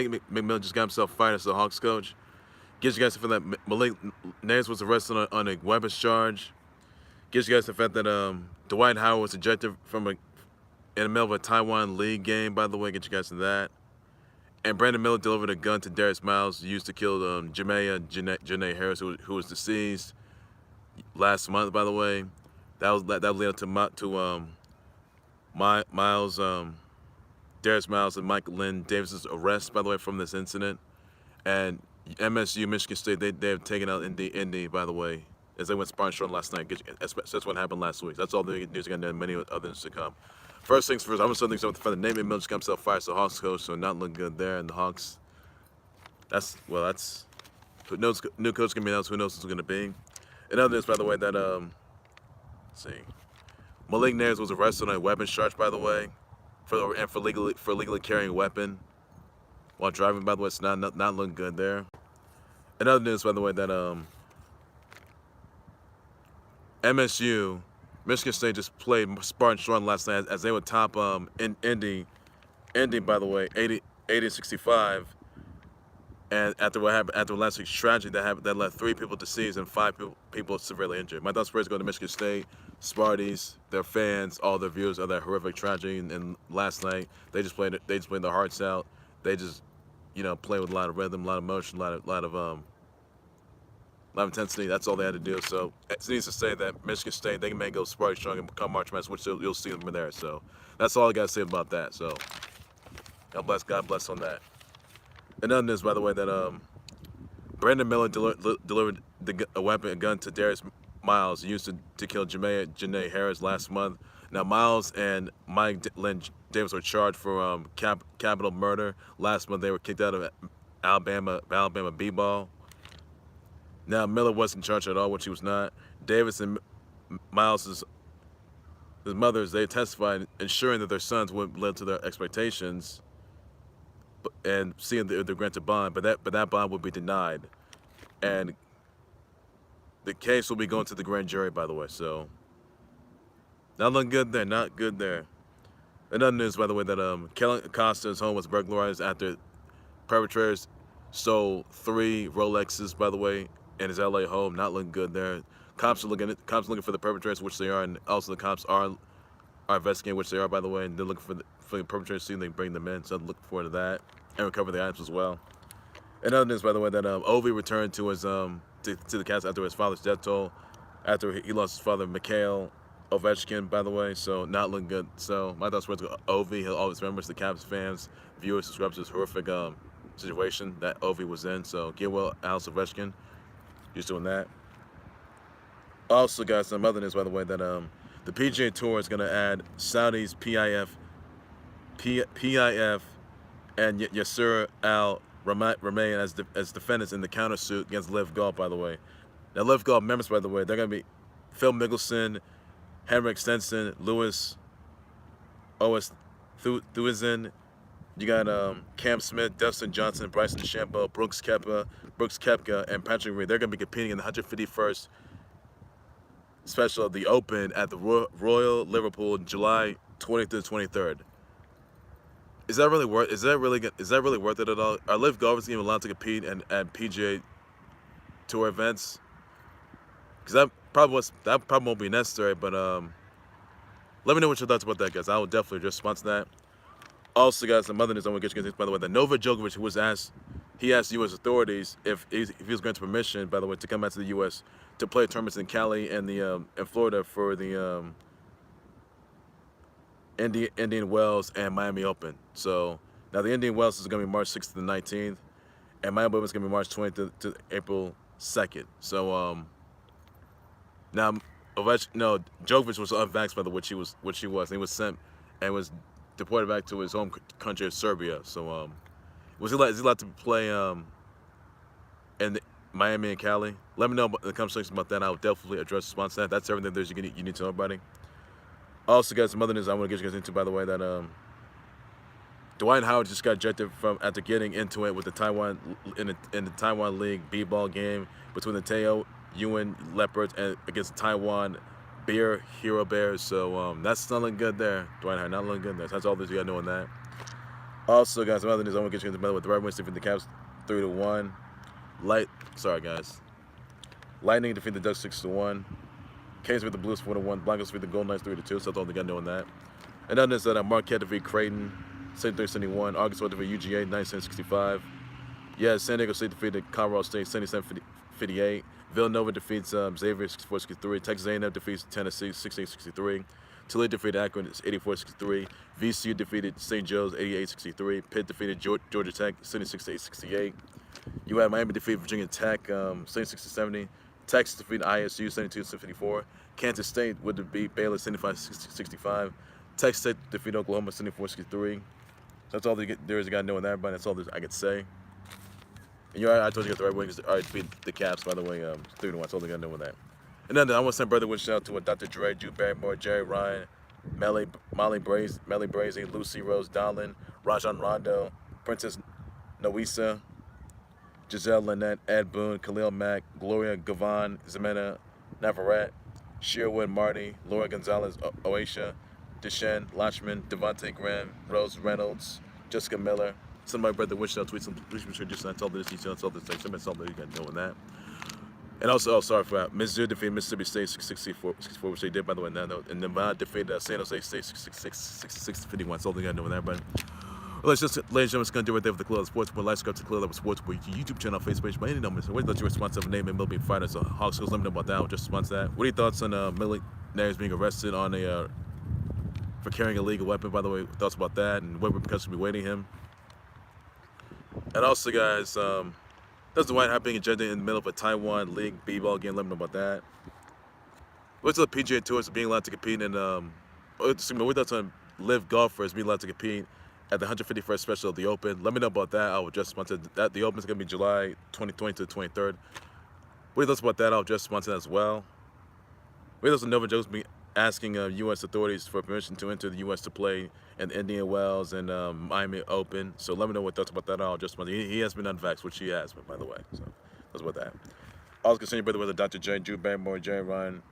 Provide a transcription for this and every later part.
McMillan just got himself fired as the Hawks coach. Gives you guys the fact that Malik Nayers was arrested on a weapons charge. Gives you guys the fact that Dwight Howard was ejected from in the middle of a Taiwan League game, by the way. Get you guys to that. And Brandon Miller delivered a gun to Darius Miles, used to kill Jamea Jonae Harris, who was deceased last month, by the way. That led to Miles, Darius Miles, and Mike Lynn David's arrest, by the way, from this incident. And MSU, Michigan State, they have taken out Indy, by the way, as they went Spartan Strong last night. That's what happened last week. That's all the news going to many others to come. First things first, I'm going to start things off with the name McMillan just got himself fired, so Hawks coach, so not looking good there. And the Hawks, that's who knows, new coach going to be announced, who knows who's going to be. And other news, by the way, that, let's see, Malik Nayers was arrested on a weapons charge, by the way, for legally carrying a weapon while driving, by the way. It's not looking good there. And other news, by the way, that MSU, Michigan State just played Spartan Strong last night as they would top Indy, by the way, 80-65. And after what happened, after last week's tragedy that left 3 people deceased and 5 people severely injured. My thoughts go to Michigan State, Sparties, their fans, all their viewers of that horrific tragedy. And last night they just played their hearts out. They just, played with a lot of rhythm, a lot of motion, a lot of intensity. That's all they had to do. So it needs to say that Michigan State, they may go Spartan Strong and become March Madness, which you'll see them there. So that's all I got to say about that. So God bless on that. Another news, by the way, that Brandon Miller delivered a gun to Darius Miles, used to kill Jamea Jonae Harris last month. Now, Miles and Mike Lynn David were charged for capital murder. Last month, they were kicked out of Alabama B-Ball. Now, Miller wasn't charged at all, which he was not. Davis and Miles' mothers, they testified, ensuring that their sons would live to their expectations and seeing the granted bond, but that bond would be denied, and the case will be going to the grand jury, by the way. So not looking good there, not good there. Another news, by the way, that Khalil Acosta's home was burglarized after perpetrators stole 3 Rolexes, by the way, in his LA home. Not looking good there. Cops are looking for the perpetrators, which they are, and also the cops are investigating, which they are, by the way, and they're looking for the perpetrators, seeing they bring them in. So I'm looking forward to that and recover the items as well. And other news, by the way, that Ovi returned to his to the Cats after his father's death toll, after he lost his father, Mikhail Ovechkin, by the way. So not looking good. So my thoughts were to Ovi. He'll always remember the Caps fans, viewers, subscribers, this horrific situation that Ovi was in. So get well, Alex Ovechkin. He's doing that. Also, guys, some other news, by the way, that the PGA Tour is going to add Saudi's PIF, and Yasir Al-Rumayyan as defendants in the countersuit against Liv Golf, by the way. Now, Liv Golf members, by the way, they're going to be Phil Mickelson, Henrik, Stenson, Lewis, Ousthuizen. You got Cam Smith, Dustin Johnson, Bryson Dechambeau, Brooks Koepka, and Patrick Reed. They're going to be competing in the 151st special of the Open at the Royal Liverpool, July 20th to the 23rd. Is that really worth it at all? Are Liv golfers even allowed to compete at PGA Tour events? Because that probably won't be necessary. But let me know what your thoughts about that, guys. I will definitely just respond to that. Also, guys, some other news I want to get you guys, by the way, that Novak Djokovic he asked U.S. authorities if he was granted permission, by the way, to come back to the U.S. to play tournaments in Cali and in Florida for the Indian Wells and Miami Open. So now the Indian Wells is going to be March 6th to the 19th, and Miami Open is going to be March 20th to April 2nd. So now Djokovic was unvaxxed, by the way, which he was. And he was sent and was deported back to his home country of Serbia. So is he allowed to play in Miami and Cali? Let me know in the conversation about that. I'll definitely address the response to that. That's everything you need to know about it. Also, guys, some other news I want to get you guys into, by the way, that Dwight Howard just got ejected after getting into it with the Taiwan in the Taiwan League B-Ball game between the Taoyuan Leopards and against the Taiwan Herobears. So that's not looking good there. Dwight Howard not looking good there. So that's all this you got to know on that. Also, guys, some other news I want to get you into the middle with the Red Wings defeating the Caps 3-1. Lightning defeat the Ducks 6-1. Canes with the Blues 4-1. Blancos defeat the Golden Knights 3-2. So that's all they got knowing that. And then there's Marquette defeat Creighton 73-71. August defeat UGA 97-65. Yeah, San Diego State defeated Colorado State 77-58. Villanova defeats Xavier 64-63. Texas A&M defeats Tennessee 68-63. Toledo defeated Akron 84-63. VCU defeated St. Joe's 88-63. Pitt defeated Georgia Tech 76-68. You had Miami defeat Virginia Tech 76-70. Texas defeated ISU 72-54. Kansas State would beat Baylor 75-65. Texas State defeated Oklahoma 74-63. That's all there is a guy knowing that, but that's all I could say. And I told you the Red Wings beat the Caps, by the way, 3-1. That's all they got knowing that. And then I want to send brother wish out to Dr. Dre, Drew Barrymore, Jerry Ryan, Melly Brazy, Lucy Rose Donlin, Rajon Rondo, Princess Noisa, Giselle Lynette, Ed Boone, Khalil Mack, Gloria Gavan, Zemena Navarrete, Sherwood Marty, Laura Gonzalez, Oasia, Deshaun Lachman, Devontae Graham, Rose Reynolds, Jessica Miller. Send my brother wish out tweets and please be sure just not tell this detail, tell this thing. Something you got knowing that. And also, sorry for that. Missouri defeated Mississippi State 64, which they did, by the way, in that note. And Nevada defeated San Jose State 66-51. That's all they got knowing that, but ladies and gentlemen, it's going to do right there with the Khalil Sports. Like, subscribe to Khalil Sports, YouTube channel, Facebook page, by any number. So, what is your response of a name and Milby Fighters? So, Hawks goes limited about that. Just response to that. What are your thoughts on Malik Nayers being arrested on for carrying a illegal weapon? By the way, thoughts about that and what repercussions will be waiting him? And also, guys, there's Dwight Howard being ejected in the middle of a Taiwan League B-Ball game. Let me know about that. What's the PGA Tour being allowed to compete in? What thoughts on live golfers being allowed to compete at the 151st special of the Open? Let me know about that. I will just sponsor that. The Open is going to be July 2020 to the 23rd. What are your thoughts about that? I'll just sponsor that as well. What are your thoughts on Nova Jones asking U.S. authorities for permission to enter the U.S. to play in Indian Wells and Miami Open? So let me know what thoughts about that. I'll just sponsor. He has been unvaxxed, which he has, by the way. So that's about that. I was concerned, brother, with Dr. J, Drew Barrymore, Jerry Ryan,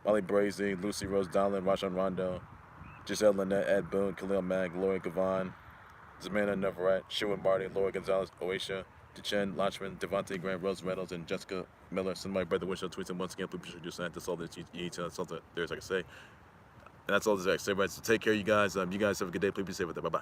Molly Brazy, Lucy Rose Donlin, Rajon Rondo, Giselle Lynette, Ed Boone, Khalil Mack, Laura Gavan, Zemena Navarrete, Sherwood Marty, Laura Gonzalez, Oasia, Deshaun Lachman, Devontae Graham, Rose Reynolds, and Jessica Miller. Send my brother wish out tweets, and once again, please just that. That's all that you need to know. That's all that there's I can say. And that's all there's I can say, right? So take care, you guys. You guys have a good day. Please be safe with it. Bye-bye.